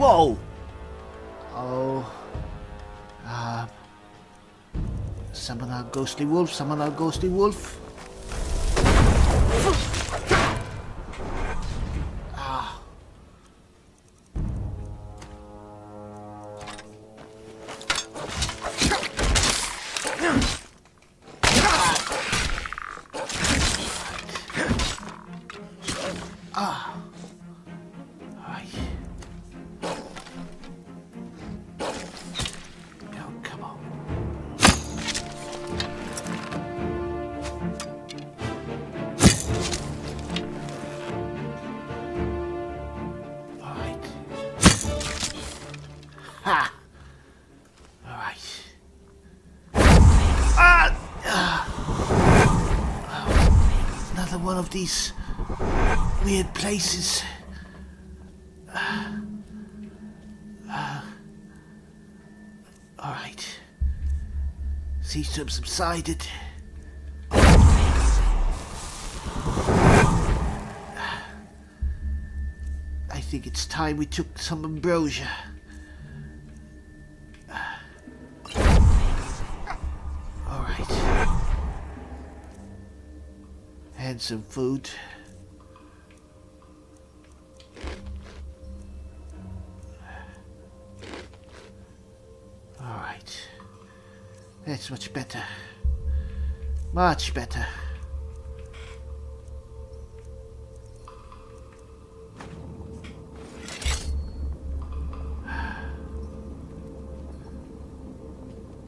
Whoa! Oh. Summon our ghostly wolf, summon our ghostly wolf. Ha! Alright. Another one of these weird places. Alright. Seems to have subsided. I think it's time we took some ambrosia. Alright. And some food. Alright. That's much better. Much better.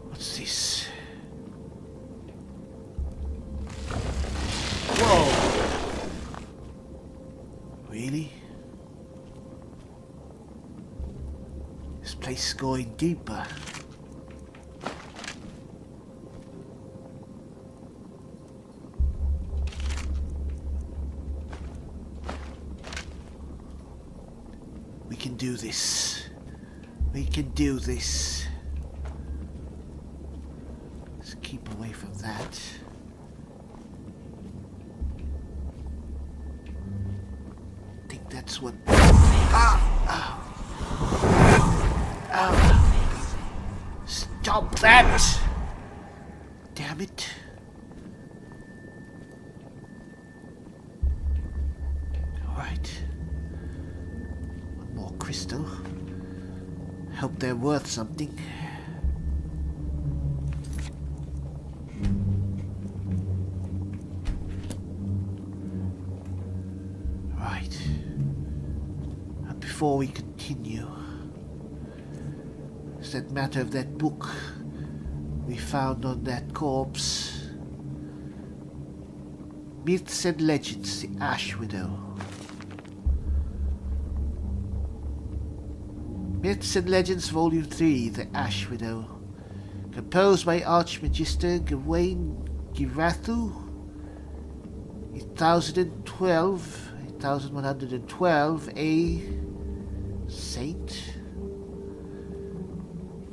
What's this? Whoa! Really? This place is going deeper. We can do this. We can do this. Let's keep away from that. I think that's what... Stop that! Damn it. Alright. One more crystal. Hope they're worth something. Right. And before we continue, it's that matter of that book we found on that corpse. Myths and Legends, the Ash Widow. Myths and Legends, Volume 3, The Ash Widow. Composed by Archmagister Gawain Girathu. 1112, a saint.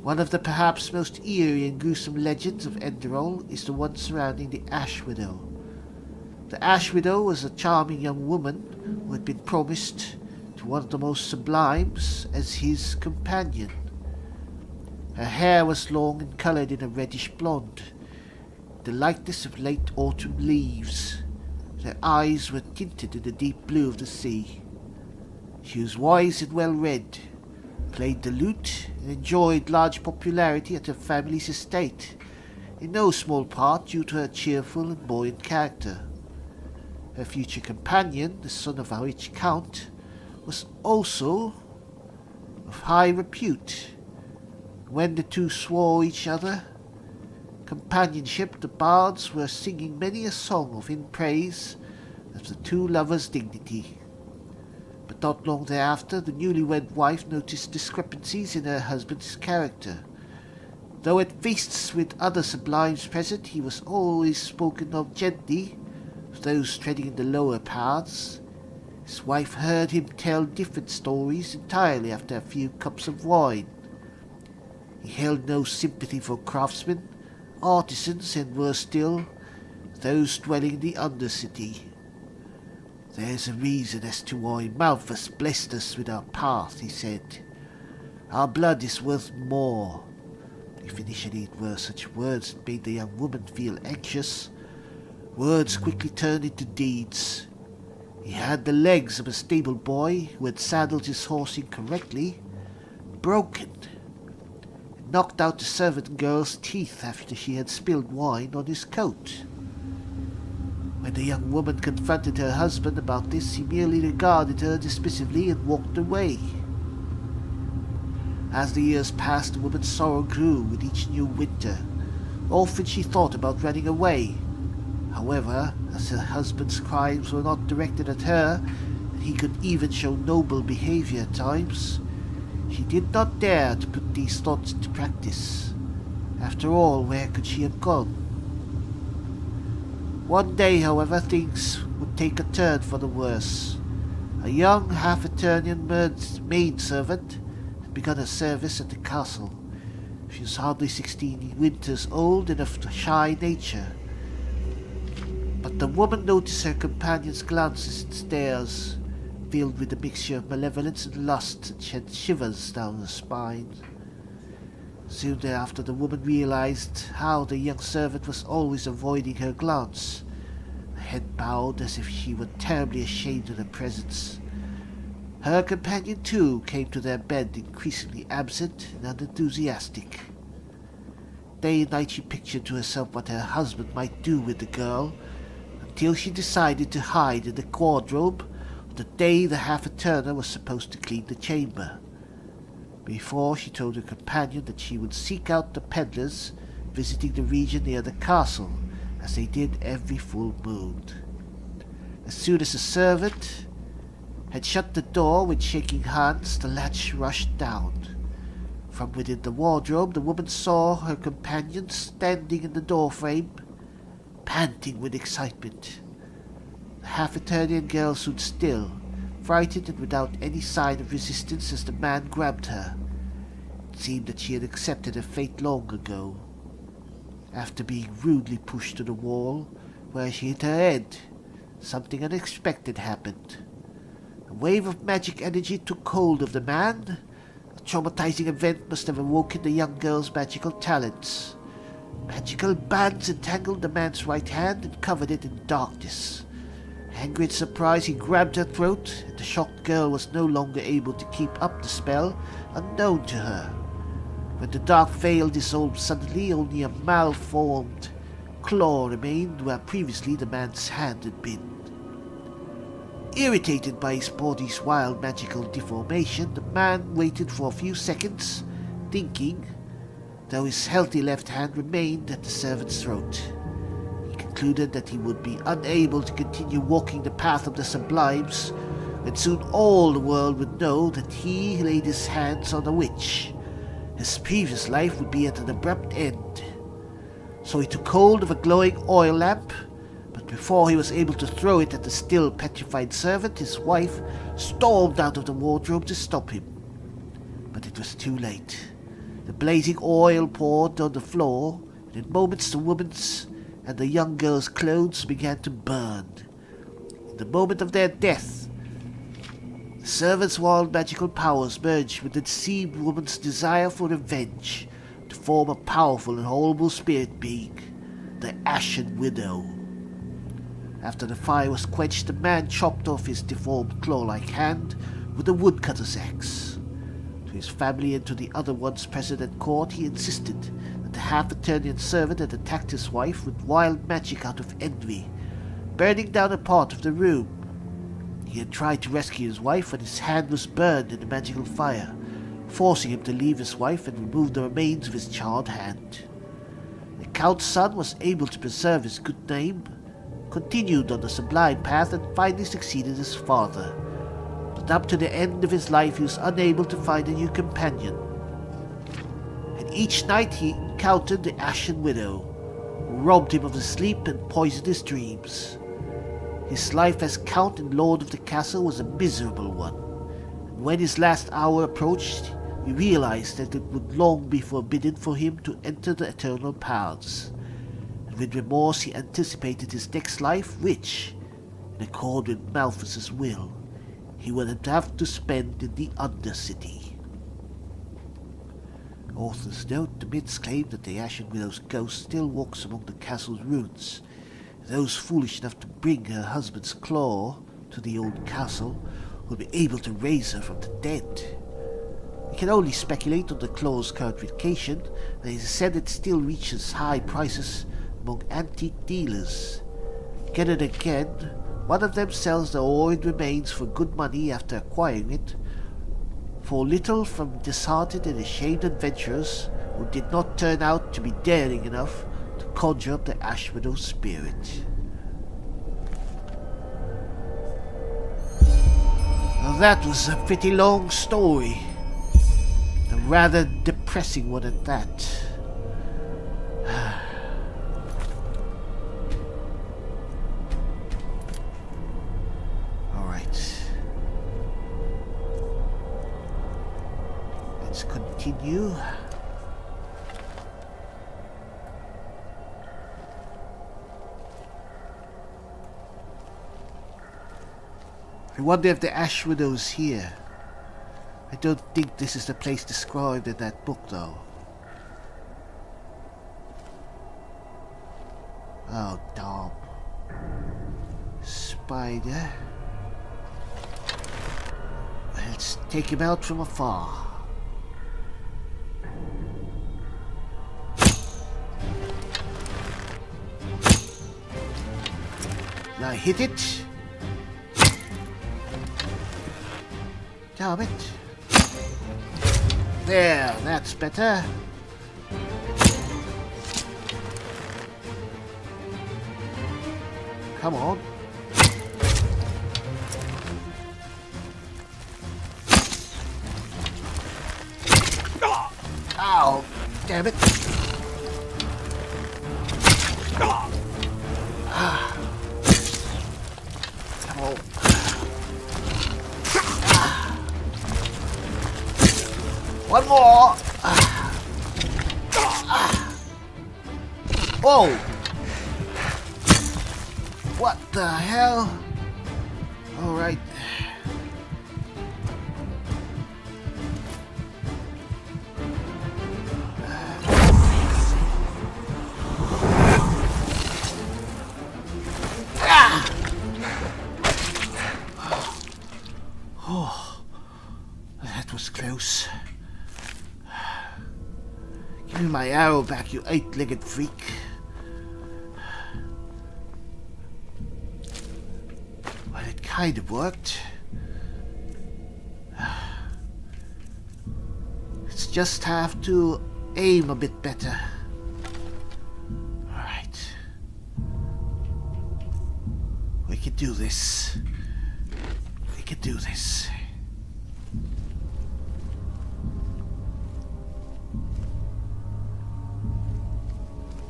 One of the perhaps most eerie and gruesome legends of Enderal is the one surrounding the Ash Widow. The Ash Widow was a charming young woman who had been promised to one of the most sublimes as his companion. Her hair was long and coloured in a reddish blonde, the likeness of late autumn leaves. Her eyes were tinted in the deep blue of the sea. She was wise and well read, played the lute, and enjoyed large popularity at her family's estate, in no small part due to her cheerful and buoyant character. Her future companion, the son of a rich count, was also of high repute. When the two swore each other companionship, the bards were singing many a song in praise of the two lovers' dignity. But not long thereafter, the newlywed wife noticed discrepancies in her husband's character. Though at feasts with other sublimes present, he was always spoken of gently of those treading in the lower paths. His wife heard him tell different stories entirely after a few cups of wine. He held no sympathy for craftsmen, artisans, and worse still, those dwelling in the Undercity. There's a reason as to why Malthus blessed us with our path, he said. Our blood is worth more. If initially it were such words that made the young woman feel anxious, words quickly turned into deeds. He had the legs of a stable boy who had saddled his horse incorrectly, broken, and knocked out the servant girl's teeth after she had spilled wine on his coat. When the young woman confronted her husband about this, he merely regarded her dismissively and walked away. As the years passed, the woman's sorrow grew with each new winter. Often she thought about running away. However, as her husband's crimes were not directed at her, and he could even show noble behavior at times, she did not dare to put these thoughts into practice. After all, where could she have gone? One day, however, things would take a turn for the worse. A young half-Eternian maidservant had begun her service at the castle. She was hardly 16 winters old and of a shy nature. But the woman noticed her companion's glances and stares, filled with a mixture of malevolence and lust, that shed shivers down her spine. Soon thereafter the woman realized how the young servant was always avoiding her glance, her head bowed as if she were terribly ashamed of her presence. Her companion too came to their bed increasingly absent and unenthusiastic. Day and night she pictured to herself what her husband might do with the girl, until she decided to hide in the wardrobe on the day the half-Eterna was supposed to clean the chamber. Before, she told her companion that she would seek out the peddlers visiting the region near the castle, as they did every full moon. As soon as the servant had shut the door with shaking hands, the latch rushed down. From within the wardrobe, the woman saw her companion standing in the doorframe, panting with excitement. The half-Eternian girl stood still, frightened and without any sign of resistance as the man grabbed her. It seemed that she had accepted her fate long ago. After being rudely pushed to the wall, where she hit her head, something unexpected happened. A wave of magic energy took hold of the man. A traumatizing event must have awoken the young girl's magical talents. Magical bands entangled the man's right hand and covered it in darkness. Angry and surprised, he grabbed her throat, and the shocked girl was no longer able to keep up the spell, unknown to her. When the dark veil dissolved suddenly, only a malformed claw remained where previously the man's hand had been. Irritated by his body's wild magical deformation, the man waited for a few seconds, thinking, though his healthy left hand remained at the servant's throat. He concluded that he would be unable to continue walking the path of the sublimes, and soon all the world would know that he laid his hands on a witch. His previous life would be at an abrupt end. So he took hold of a glowing oil lamp, but before he was able to throw it at the still petrified servant, his wife stormed out of the wardrobe to stop him. But it was too late. The blazing oil poured on the floor, and in moments the woman's and the young girl's clothes began to burn. In the moment of their death, the servant's wild magical powers merged with the deceived woman's desire for revenge to form a powerful and horrible spirit being, the Ashen Widow. After the fire was quenched, the man chopped off his deformed claw-like hand with a woodcutter's axe. To his family and to the other ones present at court, he insisted that the half-Eternian servant had attacked his wife with wild magic out of envy, burning down a part of the room. He had tried to rescue his wife when his hand was burned in the magical fire, forcing him to leave his wife and remove the remains of his charred hand. The Count's son was able to preserve his good name, continued on the sublime path, and finally succeeded his father. But up to the end of his life he was unable to find a new companion. And each night he encountered the Ashen Widow, who robbed him of his sleep and poisoned his dreams. His life as Count and Lord of the castle was a miserable one, and when his last hour approached, he realized that it would long be forbidden for him to enter the eternal paths. And with remorse he anticipated his next life, which, in accord with Malthus's will, he would have to spend in the Undercity. Authors note the myths claim that the Ashen Widow's ghost still walks among the castle's ruins. Those foolish enough to bring her husband's claw to the old castle will be able to raise her from the dead. We can only speculate on the claw's current location, and it is said it still reaches high prices among antique dealers. Again and again, one of them sells the hoard remains for good money after acquiring it, for little from disheartened and ashamed adventurers who did not turn out to be daring enough to conjure up the Ash Widow's spirit. Well, that was a pretty long story. A rather depressing one at that. Alright. Let's continue. I wonder if the Ash Widow's here. I don't think this is the place described in that book, though. Oh, damn. Spider. Let's take him out from afar. Now hit it. Damn it. There, that's better. Come on. Ow, damn it. Come on. One more. Whoa. What the hell? All right. Oh, that was close. Give me my arrow back, you eight-legged freak. Well, it kind of worked. Let's just have to aim a bit better. Alright. We can do this. We can do this.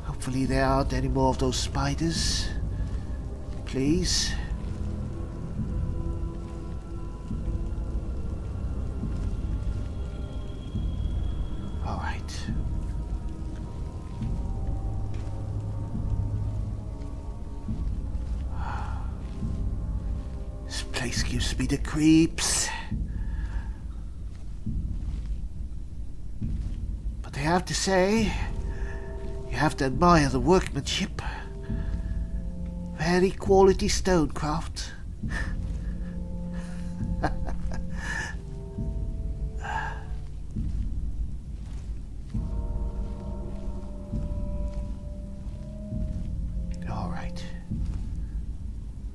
Hopefully there aren't any more of those spiders. Please. Alright. This place gives me the creeps. But I have to say, you have to admire the workmanship. Very quality stonecraft. Alright.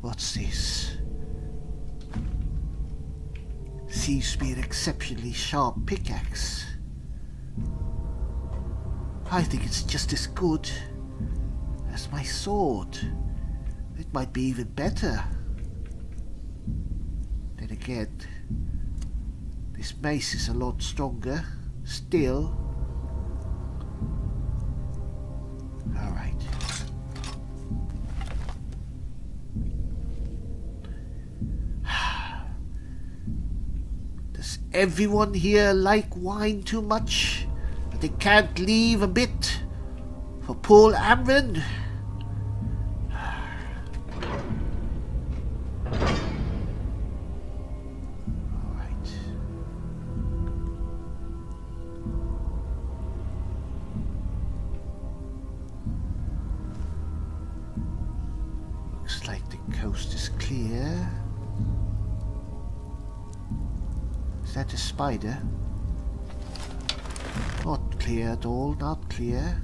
What's this? Seems to be an exceptionally sharp pickaxe. I think it's just as good as my sword. It might be even better. Then again, this mace is a lot stronger still. Alright. Does everyone here like wine too much? They can't leave a bit for poor Amran. Alright. Coast is clear. Is that a spider? Not clear at all, not clear.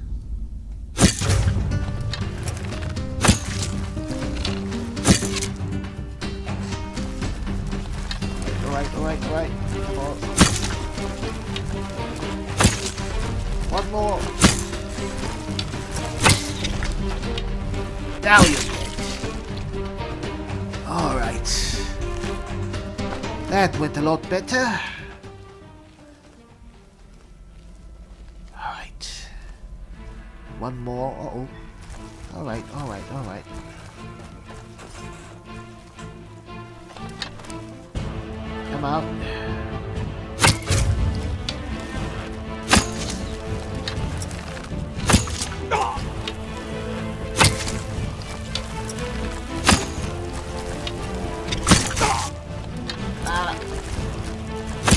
Alright. Come on. One more. Now you're dead. Alright. That went a lot better. Alright. One more. Uh-oh. Alright. Come out.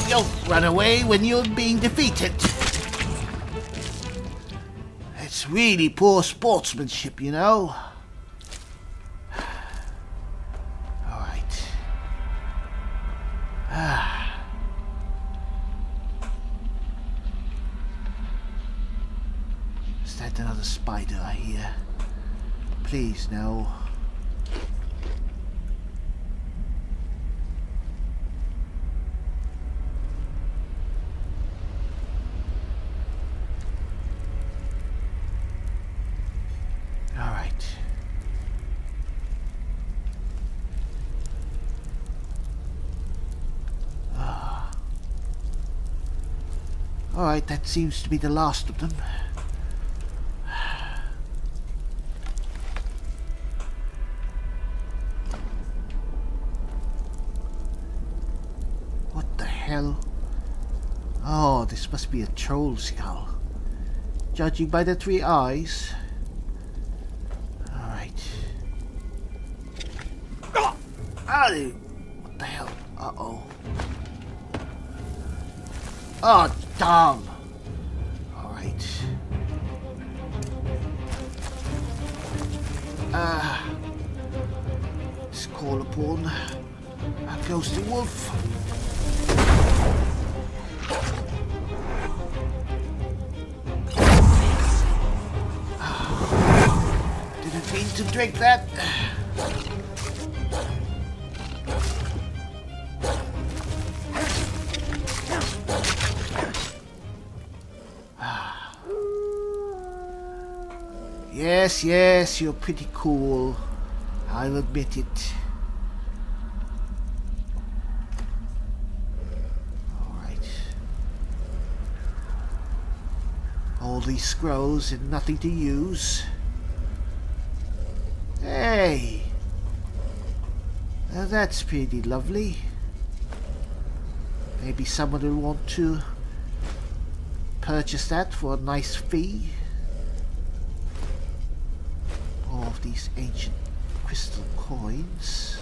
Don't run away when you're being defeated. It's really poor sportsmanship, you know. Alright. Is that another spider I hear? Please, no. Alright, that seems to be the last of them. What the hell? Oh, this must be a troll skull. Judging by the 3 eyes. Alright. Oh, what the hell? Uh-oh. Oh, damn! Alright. Let's call upon a ghostly wolf. Didn't mean to drink that. Yes, you're pretty cool. I'll admit it. Alright. All these scrolls and nothing to use. Hey! Now that's pretty lovely. Maybe someone will want to purchase that for a nice fee. Of these ancient crystal coins.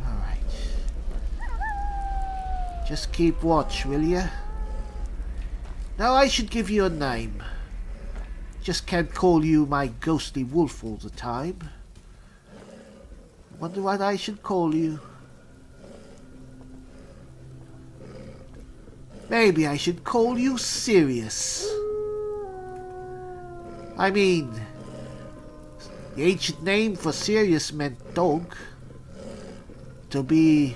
Alright. Just keep watch, will ya? Now I should give you a name. Just can't call you my ghostly wolf all the time. Wonder what I should call you. Maybe I should call you Sirius. I mean, the ancient name for Sirius meant dog. To be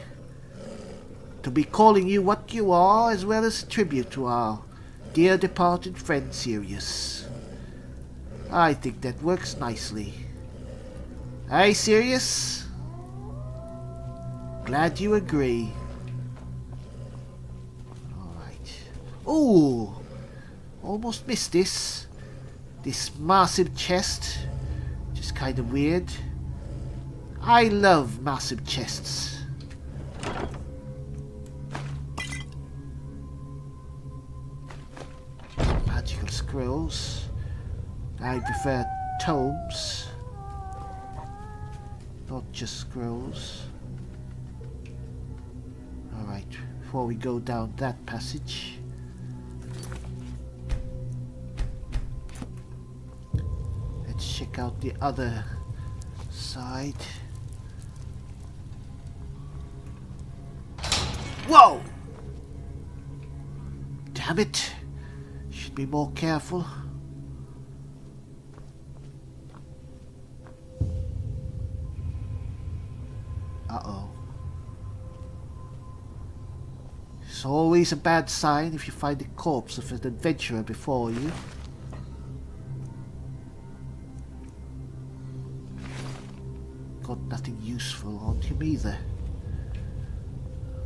calling you what you are, as well as a tribute to our dear departed friend Sirius. I think that works nicely. Hey, Sirius? Glad you agree. Alright. Ooh! Almost missed this. This massive chest. Just kind of weird. I love massive chests. Magical scrolls. I prefer tomes. Not just scrolls. Alright, before we go down that passage. check out the other side. Whoa! Damn it! Should be more careful. Uh-oh. It's always a bad sign if you find the corpse of an adventurer before you. Got nothing useful on him either.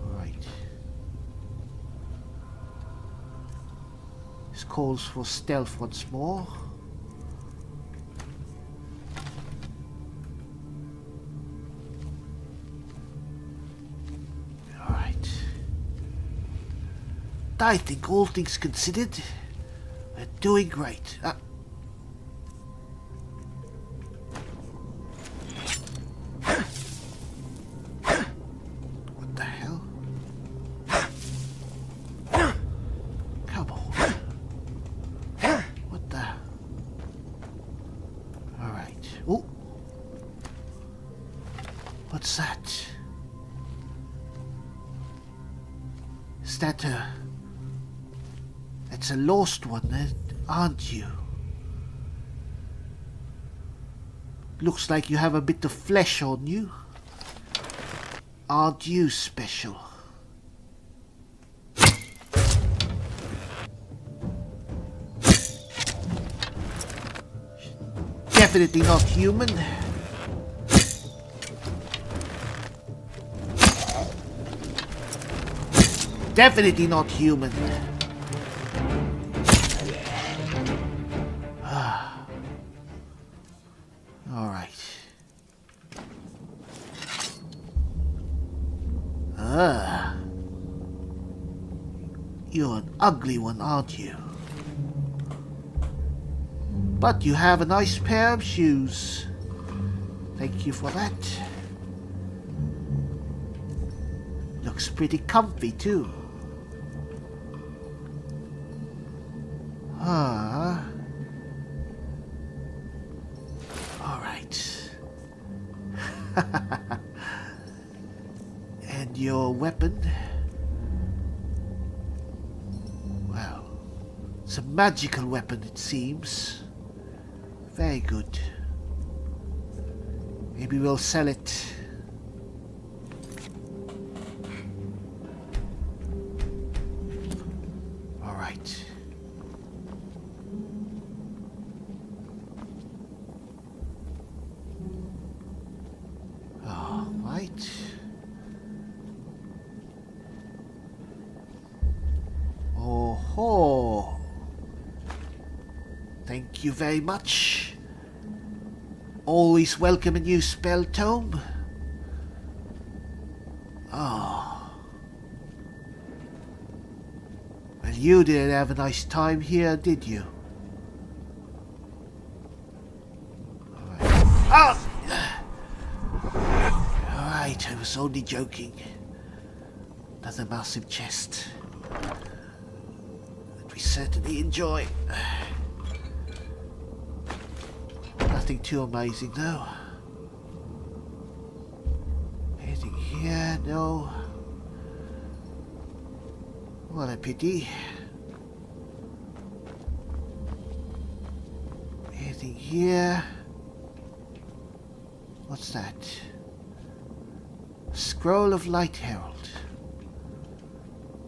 Alright. This calls for stealth once more. I think all things considered, we're doing great. What the hell? Come on. What the? Alright. Oh. What's that? Is that It's a lost one, aren't you? Looks like you have a bit of flesh on you. Aren't you special? Definitely not human. Definitely not human. You're an ugly one, aren't you? But you have a nice pair of shoes. Thank you for that. Looks pretty comfy too. Alright. And your weapon? Well, it's a magical weapon, it seems. Very good. Maybe we'll sell it. All right. All right. Oh, thank you very much. Always welcome a new spell tome. Oh. Well, you didn't have a nice time here, did you? Alright. Alright, I was only joking. Another massive chest. That we certainly enjoy. Nothing too amazing though. Anything here? No. What a pity. Anything here? What's that? Scroll of Light Herald.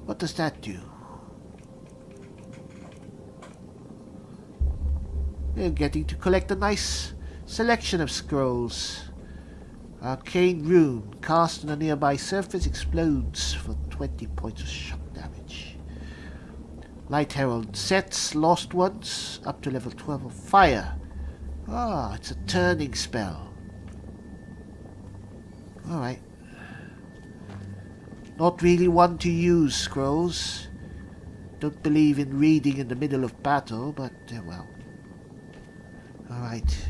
What does that do? We're getting to collect a nice selection of scrolls. Arcane rune cast on a nearby surface explodes for 20 points of shock damage. Light Herald sets lost ones up to level 12 of fire. Ah, it's a turning spell. Alright. Not really one to use scrolls. Don't believe in reading in the middle of battle, but well. Alright.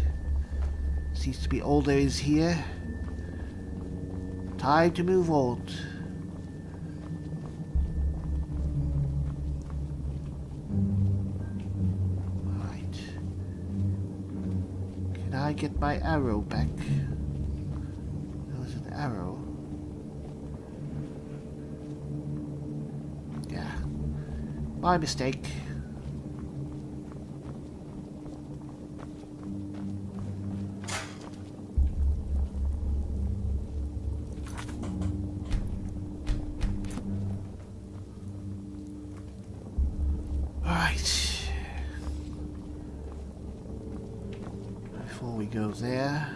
Seems to be all there is here. Time to move on. Alright. Can I get my arrow back? There was an arrow. Yeah. My mistake. Before we go there,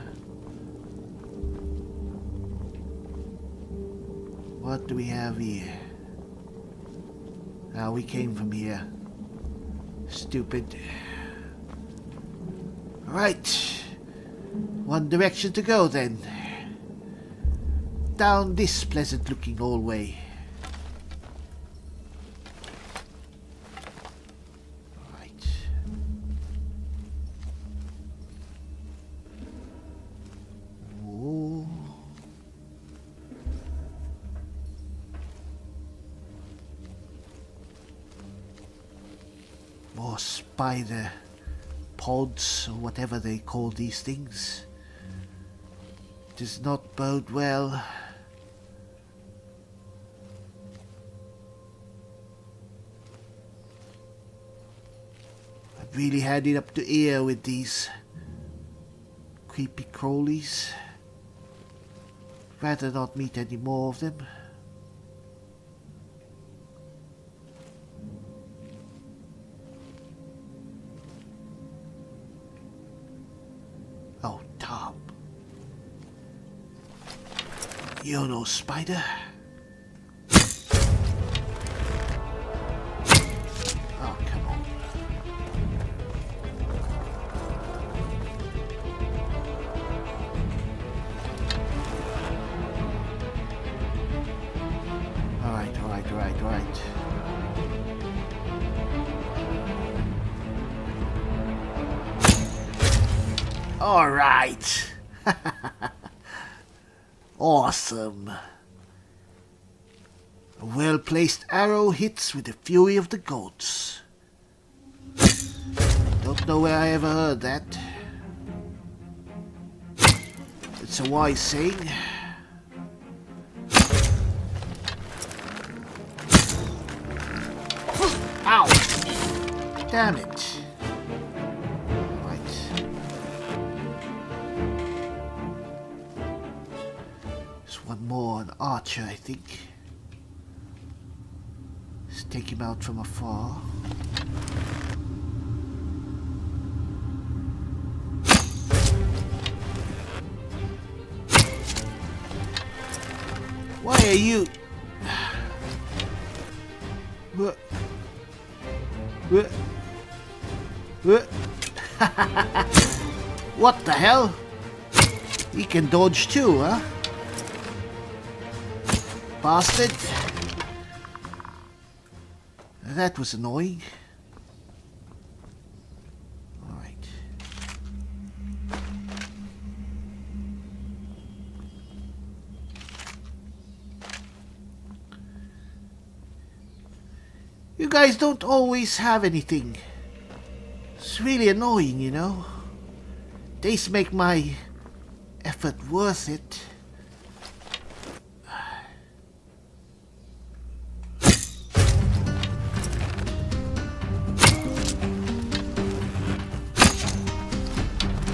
what do we have here? Ah, we came from here. Stupid. Right. One direction to go then. Down this pleasant looking hallway. More spider pods, or whatever they call these things. Does not bode well. I've really had it up to ear with these creepy crawlies. Rather not meet any more of them. Oh, Tom. You're no spider. Oh, come on. Alright. Alright. Awesome. A well-placed arrow hits with the fury of the gods. Don't know where I ever heard that. It's a wise saying. Ow! Damn it. Right. There's one more, an archer, I think. Let's take him out from afar. Why are you... What the hell? He can dodge too, huh? Bastard. That was annoying. Alright. You guys don't always have anything. It's really annoying, you know. These make my effort worth it.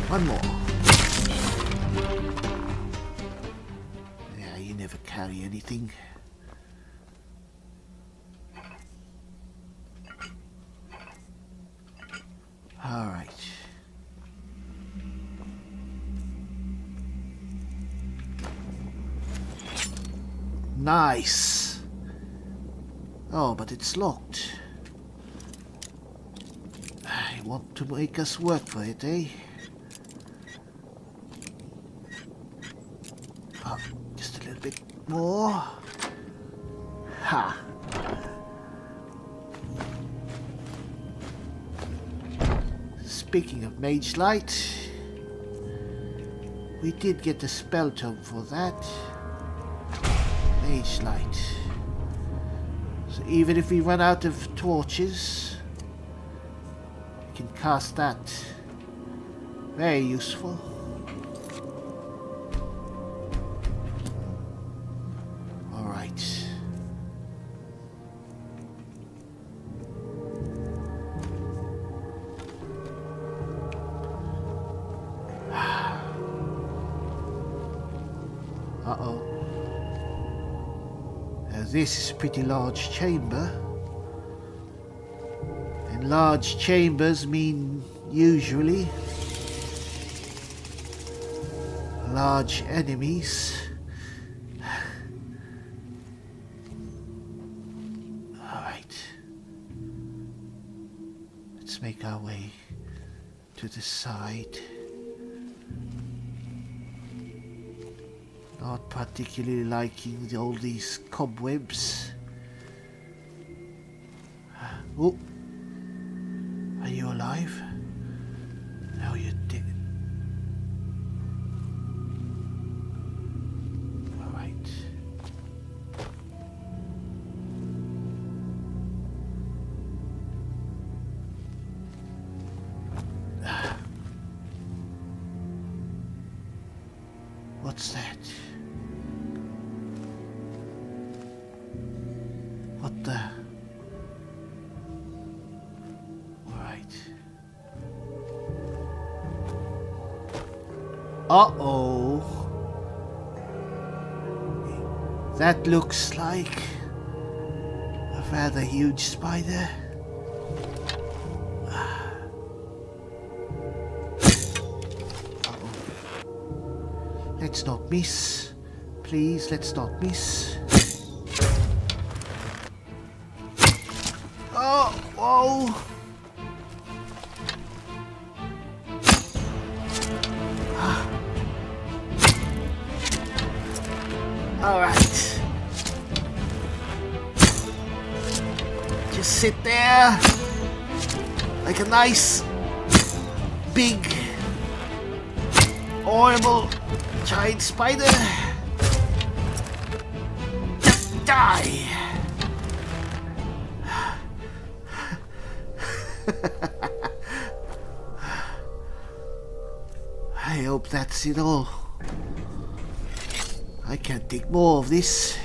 One more. Yeah, you never carry anything. All right. Nice. Oh, but it's locked. I want to make us work for it, eh? Oh, just a little bit more. Ha. Speaking of Mage Light, we did get a spell tome for that. Mage Light. So even if we run out of torches, we can cast that. Very useful. Uh-oh. Now this is a pretty large chamber. And large chambers mean usually large enemies. Alright. Let's make our way to the side. Not particularly liking all these cobwebs. Oh, are you alive? No, you're dead. All right. What's that? What the? Alright. Uh-oh. That looks like a rather huge spider. Let's not miss. Please, let's not miss. Oh, whoa. All right. Just sit there like a nice, big, horrible giant spider. Just die. I hope that's it all. I can't take more of this.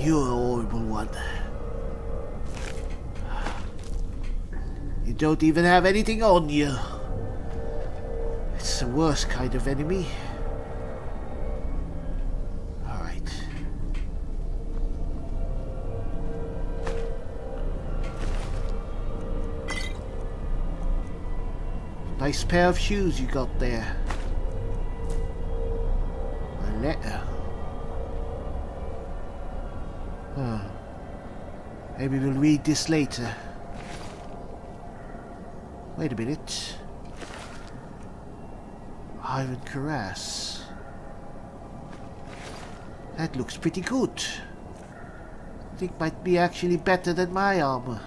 You're a horrible one. You don't even have anything on you. It's the worst kind of enemy. Alright. Nice pair of shoes you got there. A letter. Huh. Maybe we'll read this later. Wait a minute. Iron cuirass. That looks pretty good. I think might be actually better than my armor.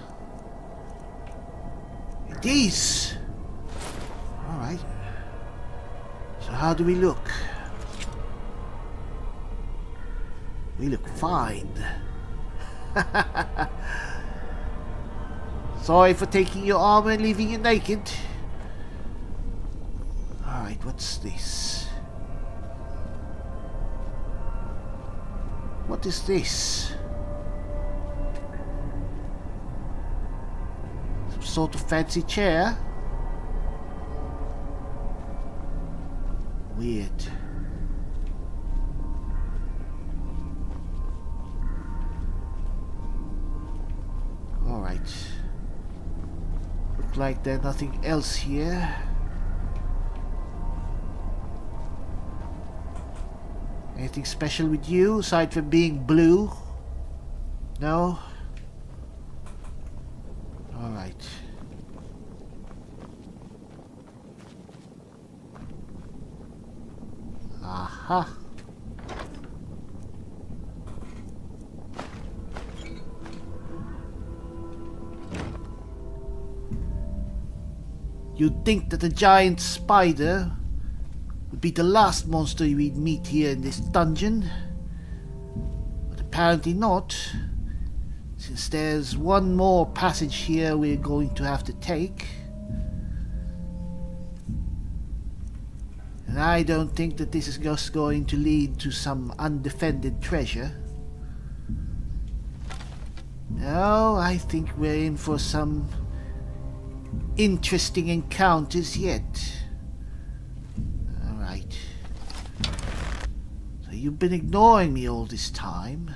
It is! Alright. So how do we look? We look fine. Sorry for taking your armor and leaving you naked. Alright, what's this? What is this? Some sort of fancy chair? Weird. Alright. Look like there's nothing else here. Anything special with you aside from being blue? No? Alright. Aha. You'd think that a giant spider would be the last monster we'd meet here in this dungeon, but apparently not, since there's one more passage here we're going to have to take. And I don't think that this is just going to lead to some undefended treasure. No, I think we're in for some interesting encounters yet. Alright. So you've been ignoring me all this time.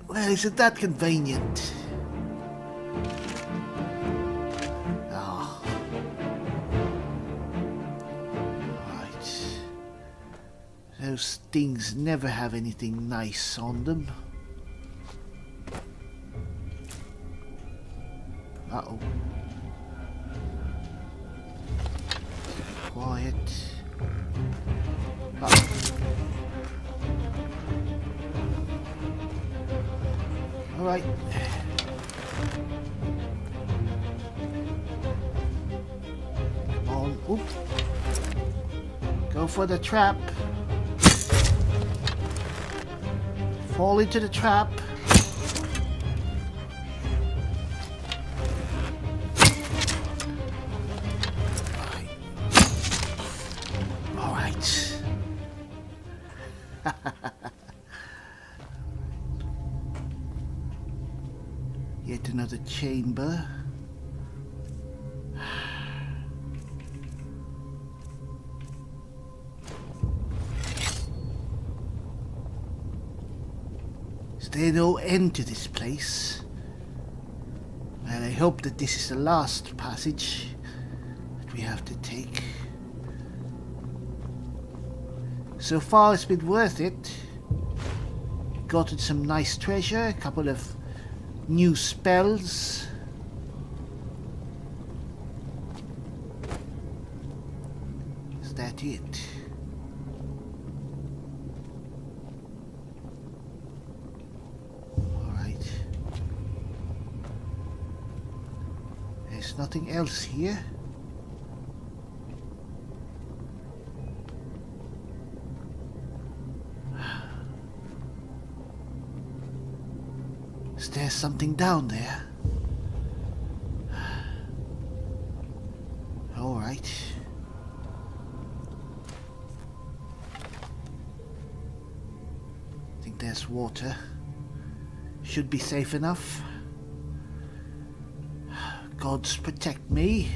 Well, isn't that convenient? Oh. Right. Those things never have anything nice on them. Uh-oh. Quiet. Uh-oh. All right. Come on. Oop. Go for the trap. Fall into the trap. All right. Yet another chamber. Is there no end to this place? Well, I hope that this is the last passage that we have to take. So far it's been worth it. Gotten some nice treasure, a couple of new spells. Is that it? Alright. There's nothing else here. There's something down there. All right. I think there's water. Should be safe enough. Gods protect me.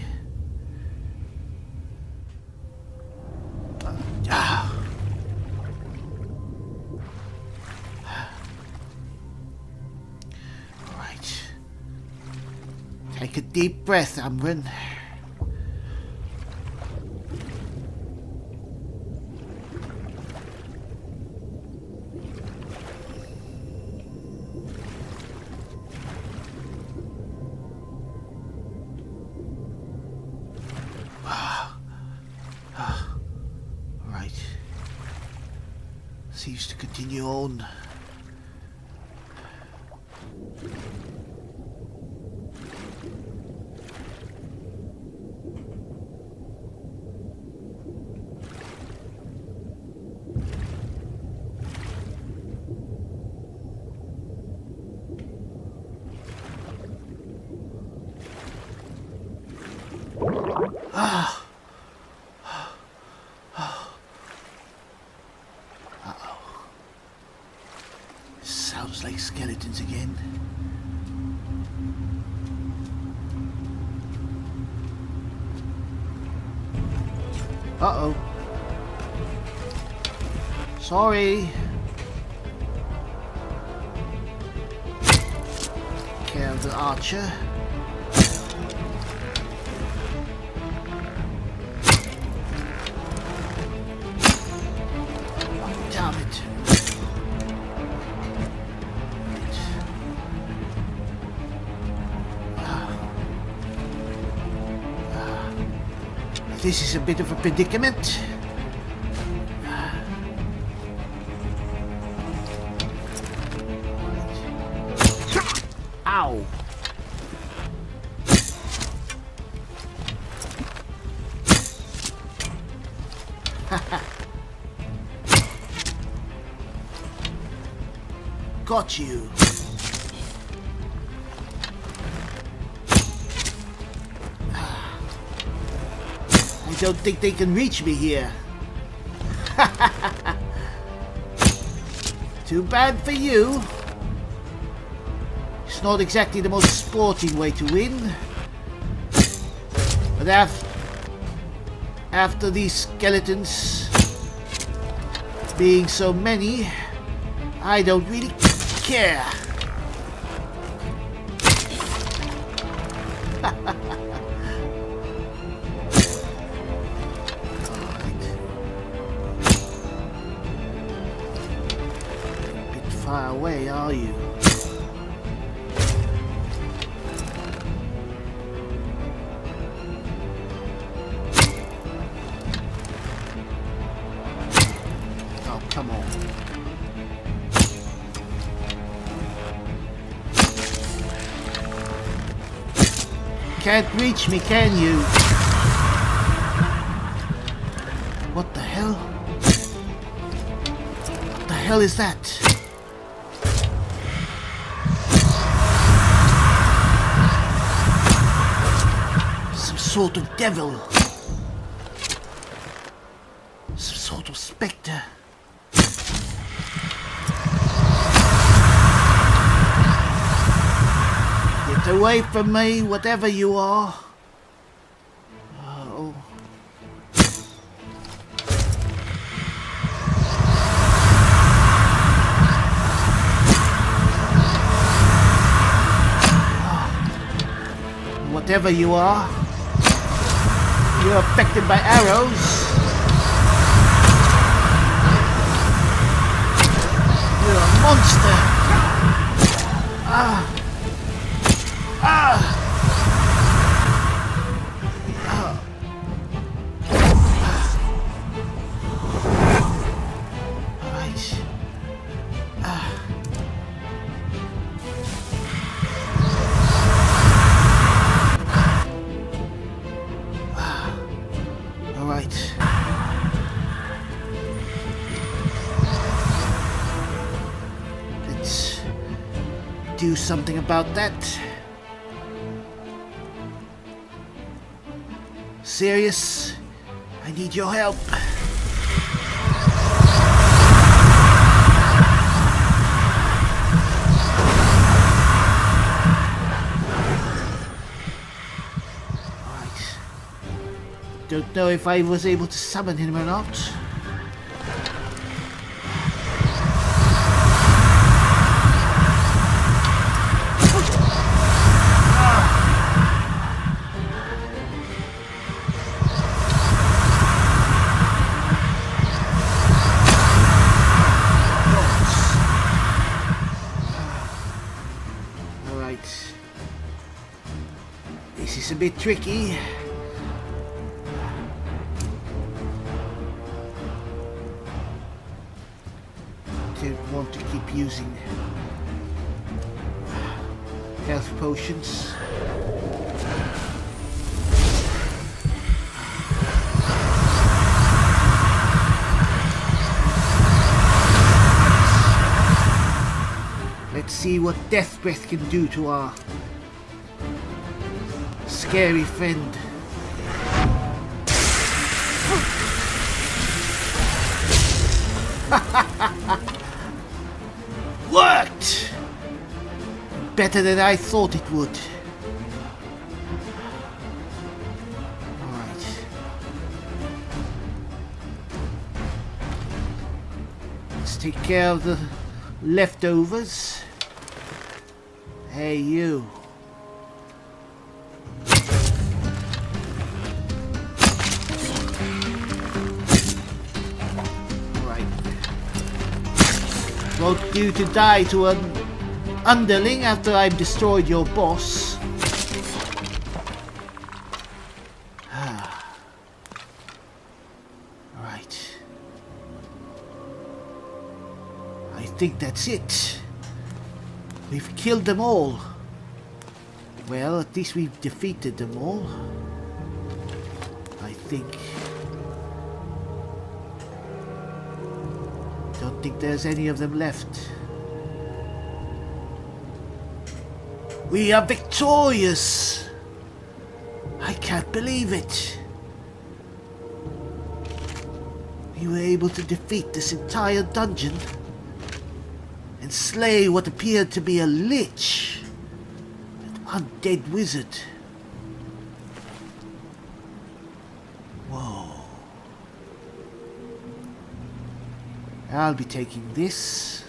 Take a deep breath, Amran. Right. Seems to continue on. Sounds like skeletons again. Uh-oh. Sorry. Care of the archer. Oh, damn it. This is a bit of a predicament. Ow! Got you. don't think they can reach me here. Too bad for you. It's not exactly the most sporting way to win. But after these skeletons being so many, I don't really care. Far away, are you? Oh, come on. Can't reach me, can you? What the hell? What the hell is that? Sort of devil, some sort of spectre. Get away from me, whatever you are. Oh. Whatever you are. You're affected by arrows. You're a monster. Do something about that. Serious? I need your help. Alright. Don't know if I was able to summon him or not. This is a bit tricky. Don't want to keep using health potions. Let's see what Death Breath can do to our scary friend. Worked! Better than I thought it would. Alright. Let's take care of the leftovers. Hey, you. Won't do to die to an underling after I've destroyed your boss. Right. I think that's it. We've killed them all. Well, at least we've defeated them all. I think. Don't think there's any of them left. We are victorious! I can't believe it. You were able to defeat this entire dungeon and slay what appeared to be a lich, an undead wizard. Whoa. I'll be taking this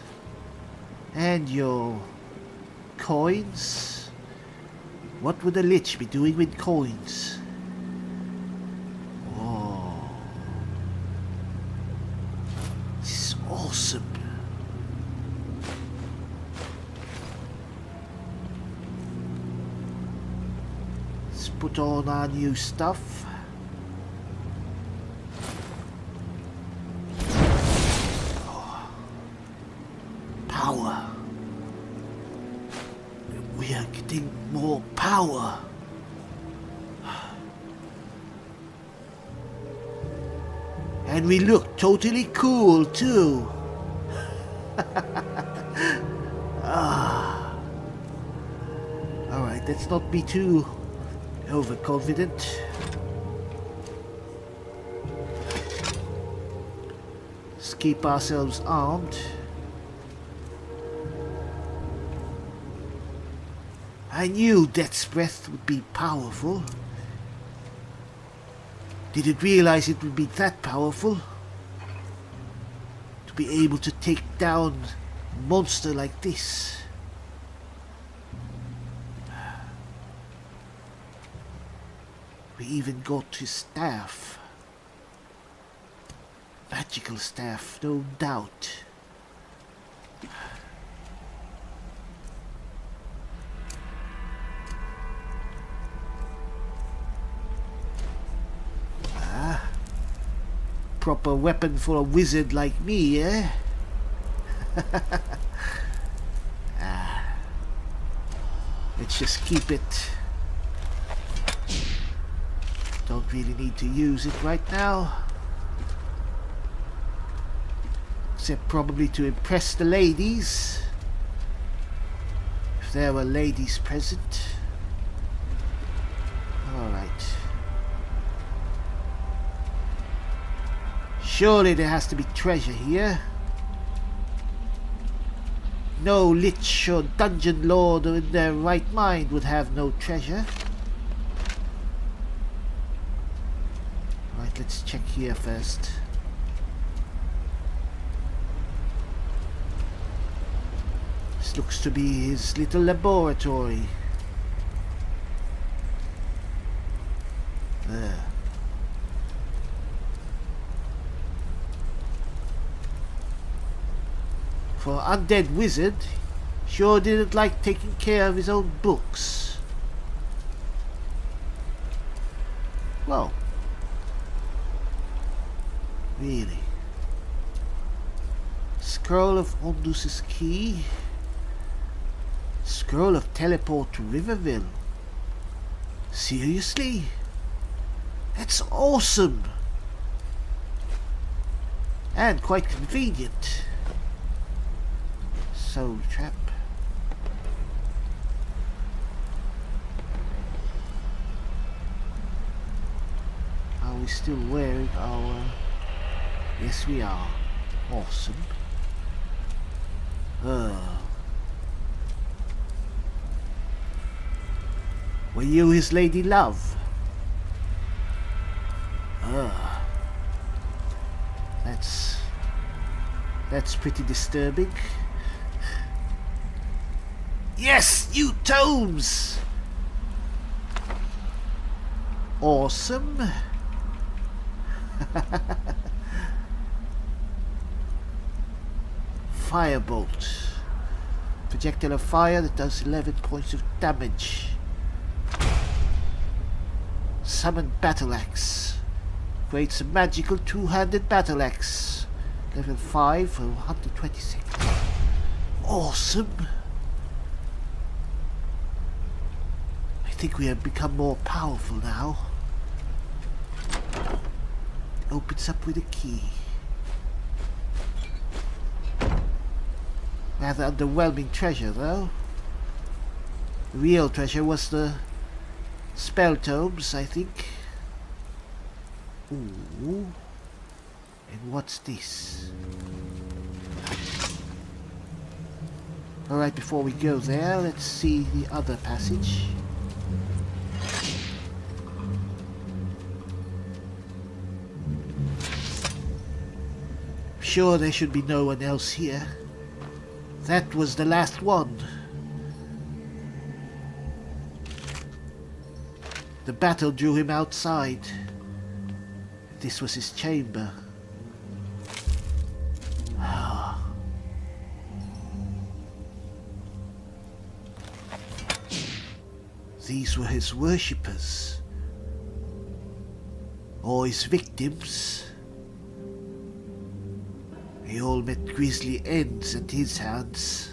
and your coins. What would a lich be doing with coins? Whoa. This is awesome. Let's put on our new stuff. Oh. Power. We are getting more power. And we look totally cool too. Alright, let's not be too overconfident. Let's keep ourselves armed. I knew Death's Breath would be powerful. Didn't realize it would be that powerful. To be able to take down a monster like this. We even got his staff. Magical staff, no doubt. Proper weapon for a wizard like me, eh? Let's just keep it. Don't really need to use it right now. Except probably to impress the ladies. If there were ladies present. Alright. Surely there has to be treasure here. No lich or dungeon lord in their right mind would have no treasure. Right, let's check here first. This looks to be his little laboratory. There. For undead wizard, sure didn't like taking care of his own books. Well, really. Scroll of Ondus's key. Scroll of teleport to Riverville. Seriously? That's awesome! And quite convenient. Soul trap. Are we still wearing our... Yes, we are. Awesome. Were you his lady love? That's pretty disturbing. Yes, new tomes! Awesome. Firebolt. Projectile of fire that does 11 points of damage. Summon Battle Axe. Creates a magical two-handed battle axe. Level 5 for 126. Awesome. I think we have become more powerful now. It opens up with a key. Rather underwhelming treasure though. The real treasure was the spell tomes, I think. Ooh. And what's this? Alright, before we go there, let's see the other passage. Sure, there should be no one else here. That was the last one. The battle drew him outside. This was his chamber. These were his worshippers. Or his victims. They all met grisly ends at his hands.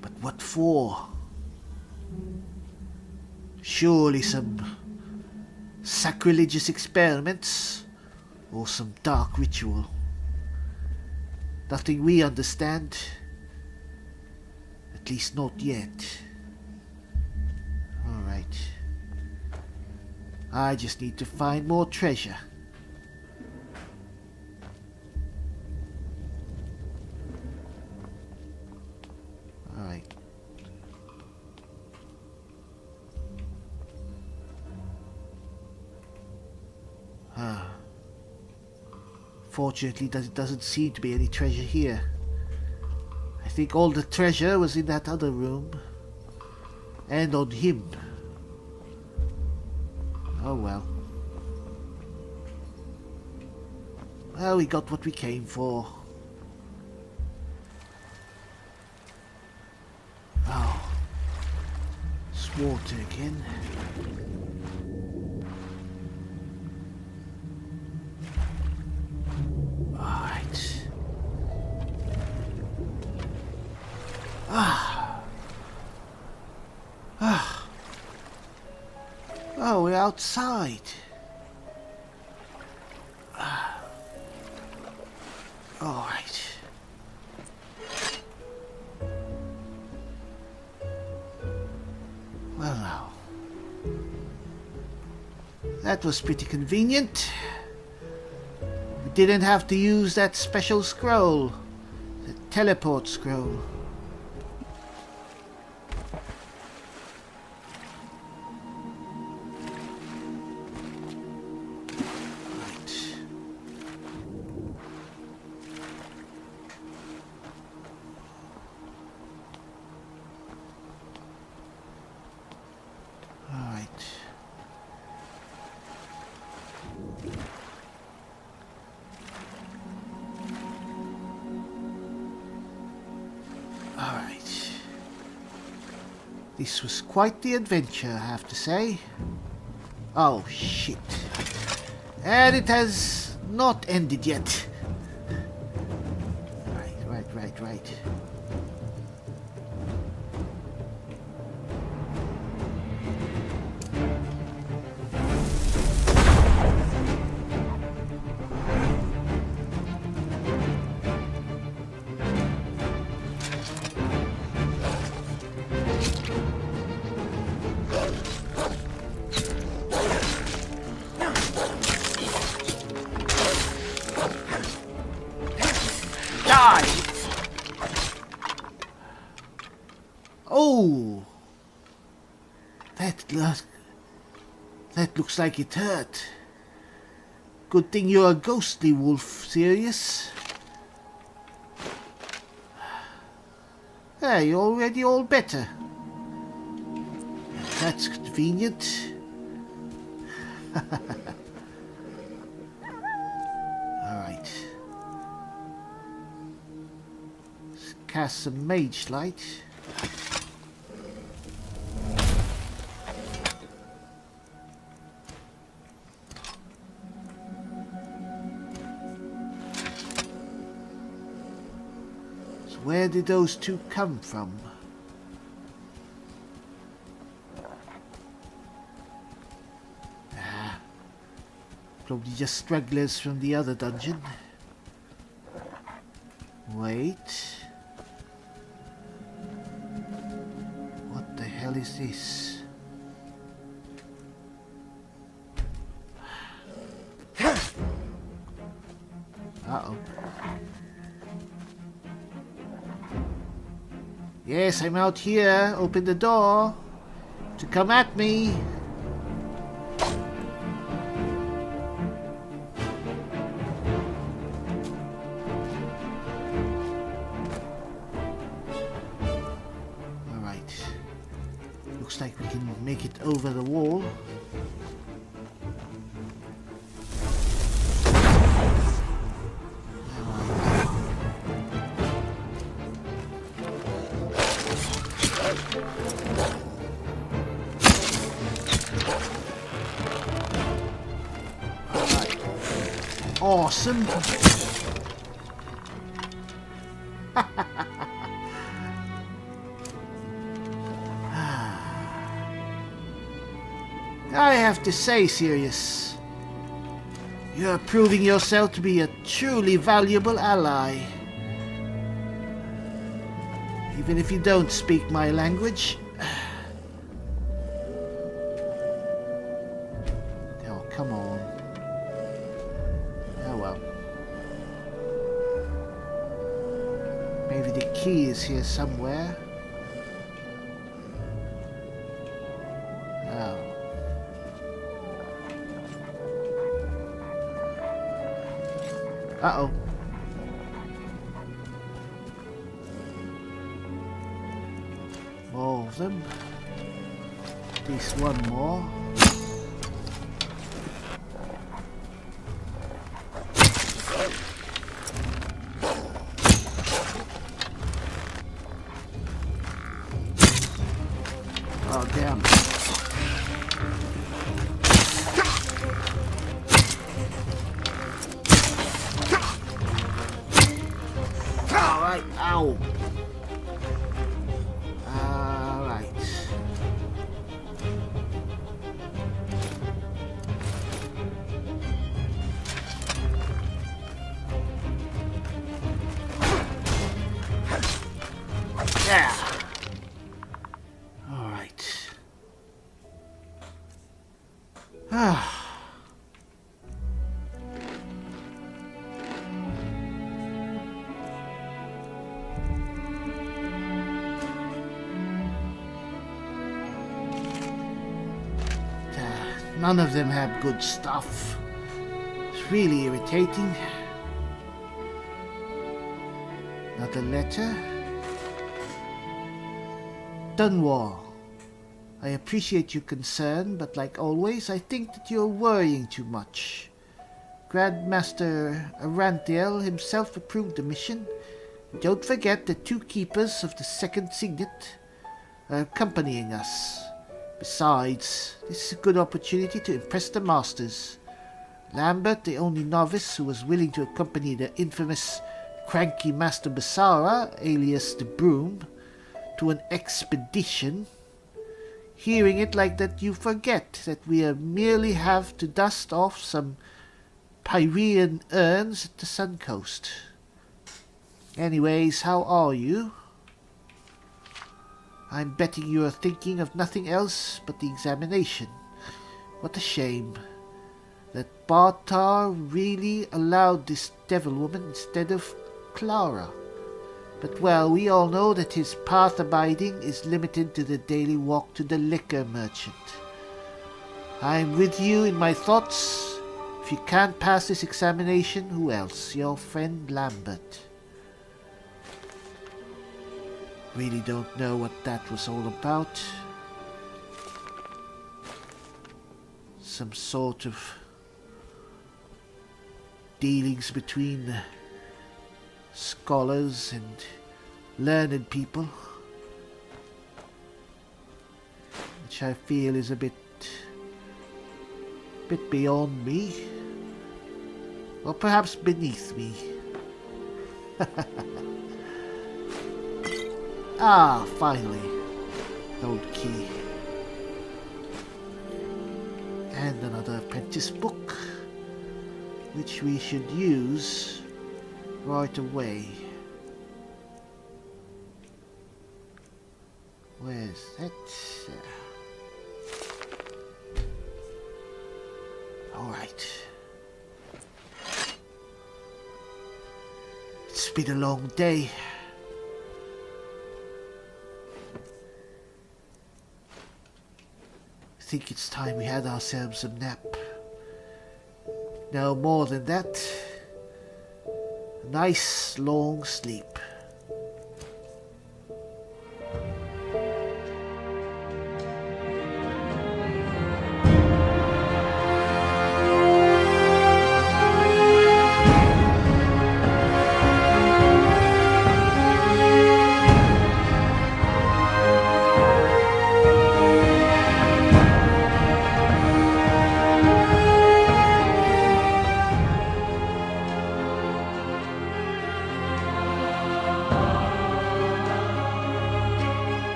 But what for? Surely some sacrilegious experiments or some dark ritual. Nothing we understand. At least not yet. Alright. I just need to find more treasure. Alright. Fortunately, there doesn't seem to be any treasure here. I think all the treasure was in that other room. And on him. Oh well. Well, we got what we came for. Oh. It's water again. Oh, we're outside. All right. Well now. That was pretty convenient. We didn't have to use that special scroll. The teleport scroll. This was quite the adventure, I have to say. Oh, shit. And it has not ended yet. Right. Oh! That looks like it hurt. Good thing you're a ghostly wolf, serious? Hey, you're already all better. That's convenient. Alright. Let's cast some mage light. Where did those two come from? Probably just stragglers from the other dungeon. Wait. What the hell is this? Uh-oh. Yes, I'm out here. Open the door. To come at me. Alright. Looks like we can make it over the wall. Awesome. I have to say, Sirius, you're proving yourself to be a truly valuable ally. Even if you don't speak my language. Oh, come on. Oh well. Maybe the key is here somewhere. Oh. Uh-oh. More of them. At least one more. Oh, damn. Alright, ow. Alright. Yeah. Alright. Ah. None of them have good stuff. It's really irritating. Another letter. Dunwar. I appreciate your concern, but like always, I think that you're worrying too much. Grandmaster Arantiel himself approved the mission. Don't forget the 2 keepers of the second signet are accompanying us. Besides, this is a good opportunity to impress the masters. Lambert, the only novice who was willing to accompany the infamous cranky Master Basara, alias the Broom, to an expedition. Hearing it like that, you forget that we merely have to dust off some Pyrean urns at the Sun Coast. Anyways, how are you? I'm betting you are thinking of nothing else but the examination. What a shame that Bartar really allowed this devil woman instead of Clara. But well, we all know that his path abiding is limited to the daily walk to the liquor merchant. I'm with you in my thoughts. If you can't pass this examination, who else? Your friend Lambert. Really don't know what that was all about. Some sort of dealings between scholars and learned people, which I feel is a bit beyond me, or perhaps beneath me. Ah, finally. Old key. And another apprentice book, which we should use right away. Where's that? Alright. It's been a long day. I think it's time we had ourselves a nap. No more than that. A nice long sleep.